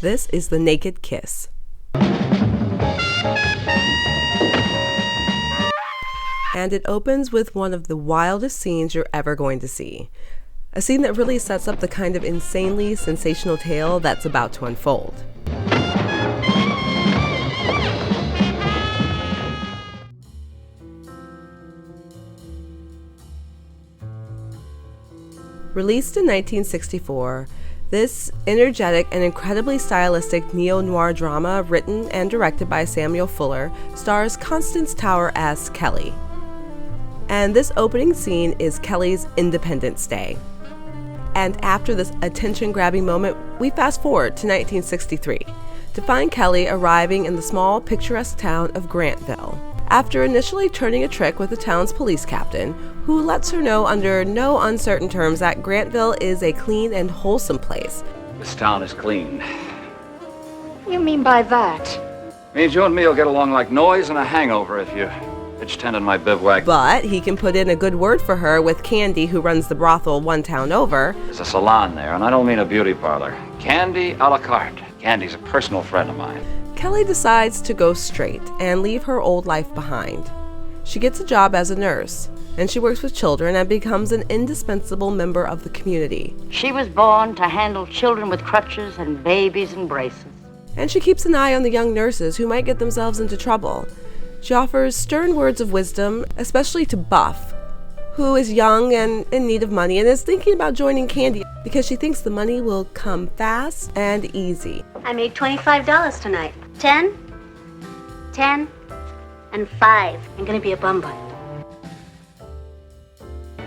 This is The Naked Kiss. And it opens with one of the wildest scenes you're ever going to see. A scene that really sets up the kind of insanely sensational tale that's about to unfold. Released in 1964, this energetic and incredibly stylistic neo-noir drama, written and directed by Samuel Fuller, stars Constance Towers as Kelly. And this opening scene is Kelly's Independence Day. And after this attention-grabbing moment, we fast forward to 1963 to find Kelly arriving in the small, picturesque town of Grantville. After initially turning a trick with the town's police captain, who lets her know under no uncertain terms that Grantville is a clean and wholesome place. This town is clean. What do you mean by that? Means you and me will get along like noise and a hangover if you pitch tent in my bivouac. But he can put in a good word for her with Candy, who runs the brothel one town over. There's a salon there, and I don't mean a beauty parlor. Candy a la carte. Candy's a personal friend of mine. Kelly decides to go straight and leave her old life behind. She gets a job as a nurse, and she works with children and becomes an indispensable member of the community. She was born to handle children with crutches and babies in braces. And she keeps an eye on the young nurses who might get themselves into trouble. She offers stern words of wisdom, especially to Buff, who is young and in need of money and is thinking about joining Candy because she thinks the money will come fast and easy. I made $25 tonight. 10, 10, and 5. I'm gonna be a bum butt.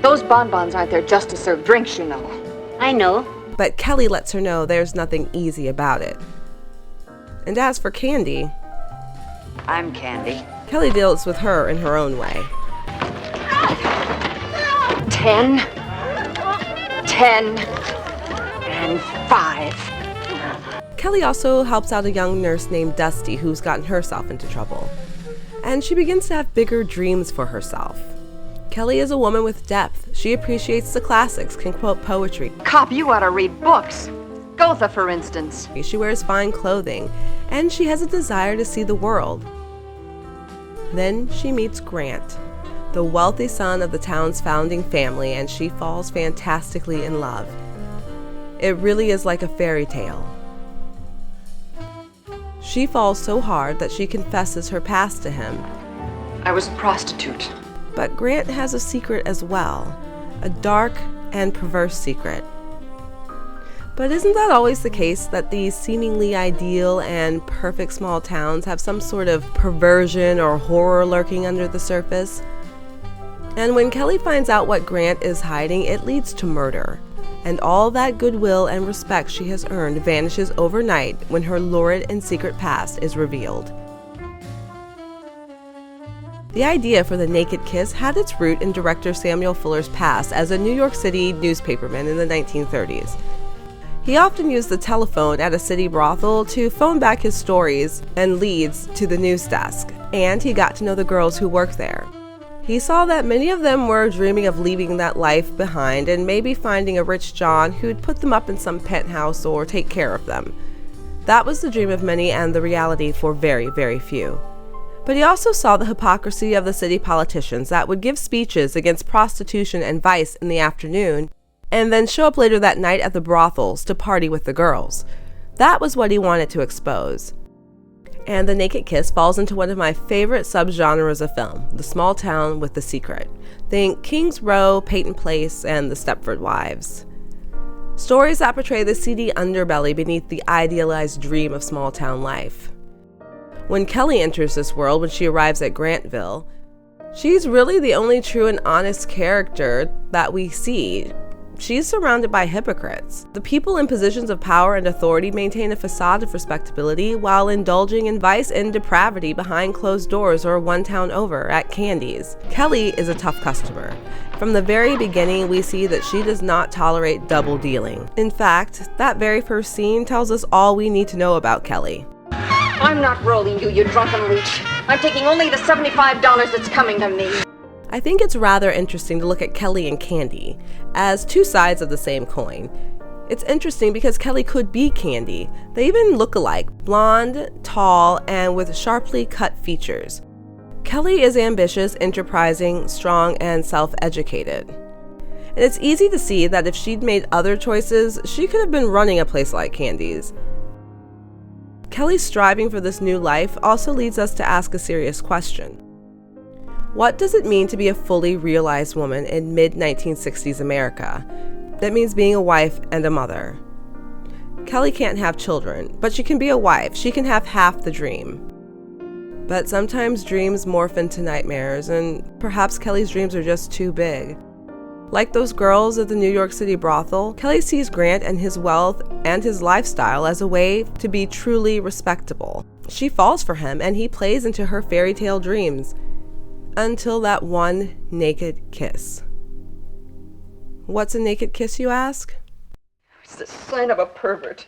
Those bonbons aren't there just to serve drinks, you know. I know. But Kelly lets her know there's nothing easy about it. And as for Candy, I'm Candy. Kelly deals with her in her own way. 10, 10, and 5. Kelly also helps out a young nurse named Dusty who's gotten herself into trouble. And she begins to have bigger dreams for herself. Kelly is a woman with depth. She appreciates the classics, can quote poetry. Cop, you ought to read books. Goethe, for instance. She wears fine clothing, and she has a desire to see the world. Then she meets Grant, the wealthy son of the town's founding family, and she falls fantastically in love. It really is like a fairy tale. She falls so hard that she confesses her past to him. I was a prostitute. But Grant has a secret as well, a dark and perverse secret. But isn't that always the case, that these seemingly ideal and perfect small towns have some sort of perversion or horror lurking under the surface? And when Kelly finds out what Grant is hiding, it leads to murder. And all that goodwill and respect she has earned vanishes overnight when her lurid and secret past is revealed. The idea for The Naked Kiss had its root in director Samuel Fuller's past as a New York City newspaperman in the 1930s. He often used the telephone at a city brothel to phone back his stories and leads to the news desk, and he got to know the girls who worked there. He saw that many of them were dreaming of leaving that life behind and maybe finding a rich John who'd put them up in some penthouse or take care of them. That was the dream of many and the reality for very, very few. But he also saw the hypocrisy of the city politicians that would give speeches against prostitution and vice in the afternoon and then show up later that night at the brothels to party with the girls. That was what he wanted to expose. And The Naked Kiss falls into one of my favorite subgenres of film, the small town with the secret. Think Kings Row, Peyton Place, and The Stepford Wives. Stories that portray the seedy underbelly beneath the idealized dream of small town life. When Kelly enters this world, when she arrives at Grantville, she's really the only true and honest character that we see. She's surrounded by hypocrites. The people in positions of power and authority maintain a facade of respectability while indulging in vice and depravity behind closed doors or one town over at Candy's. Kelly is a tough customer. From the very beginning, we see that she does not tolerate double dealing. In fact, that very first scene tells us all we need to know about Kelly. I'm not rolling you, you drunken leech. I'm taking only the $75 that's coming to me. I think it's rather interesting to look at Kelly and Candy as two sides of the same coin. It's interesting because Kelly could be Candy. They even look alike, blonde, tall, and with sharply cut features. Kelly is ambitious, enterprising, strong, and self-educated. And it's easy to see that if she'd made other choices, she could have been running a place like Candy's. Kelly's striving for this new life also leads us to ask a serious question. What does it mean to be a fully realized woman in mid-1960s America? That means being a wife and a mother. Kelly can't have children, but she can be a wife. She can have half the dream. But sometimes dreams morph into nightmares, and perhaps Kelly's dreams are just too big. Like those girls at the New York City brothel, Kelly sees Grant and his wealth and his lifestyle as a way to be truly respectable. She falls for him, and he plays into her fairy tale dreams. Until that one naked kiss. What's a naked kiss, you ask? It's the sign of a pervert.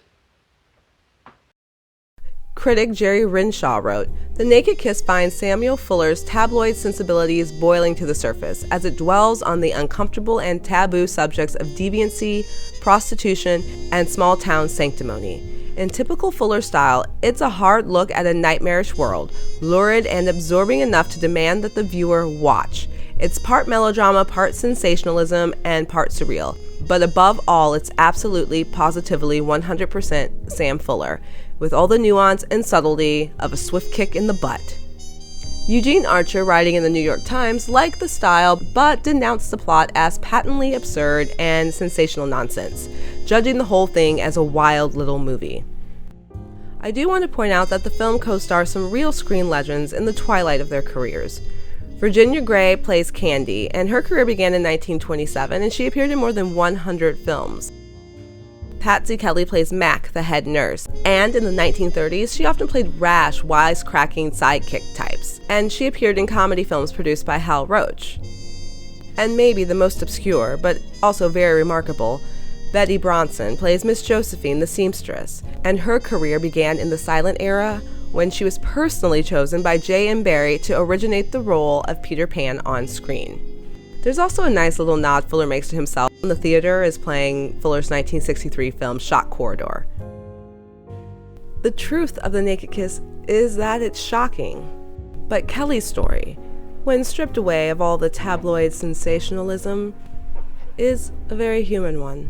Critic Jerry Rinshaw wrote, "The Naked Kiss finds Samuel Fuller's tabloid sensibilities boiling to the surface as it dwells on the uncomfortable and taboo subjects of deviancy, prostitution, and small-town sanctimony. In typical Fuller style, it's a hard look at a nightmarish world, lurid and absorbing enough to demand that the viewer watch. It's part melodrama, part sensationalism, and part surreal. But above all, it's absolutely, positively, 100% Sam Fuller, with all the nuance and subtlety of a swift kick in the butt." Eugene Archer, writing in the New York Times, liked the style but denounced the plot as patently absurd and sensational nonsense, judging the whole thing as a wild little movie. I do want to point out that the film co-stars some real screen legends in the twilight of their careers. Virginia Gray plays Candy, and her career began in 1927, and she appeared in more than 100 films. Patsy Kelly plays Mac, the head nurse, and in the 1930s, she often played rash, wisecracking sidekick types, and she appeared in comedy films produced by Hal Roach. And maybe the most obscure, but also very remarkable, Betty Bronson plays Miss Josephine, the seamstress, and her career began in the silent era when she was personally chosen by J.M. Barrie to originate the role of Peter Pan on screen. There's also a nice little nod Fuller makes to himself when the theater is playing Fuller's 1963 film Shock Corridor. The truth of The Naked Kiss is that it's shocking. But Kelly's story, when stripped away of all the tabloid sensationalism, is a very human one.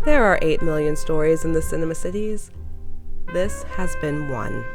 There are 8 million stories in the cinema cities. This has been one.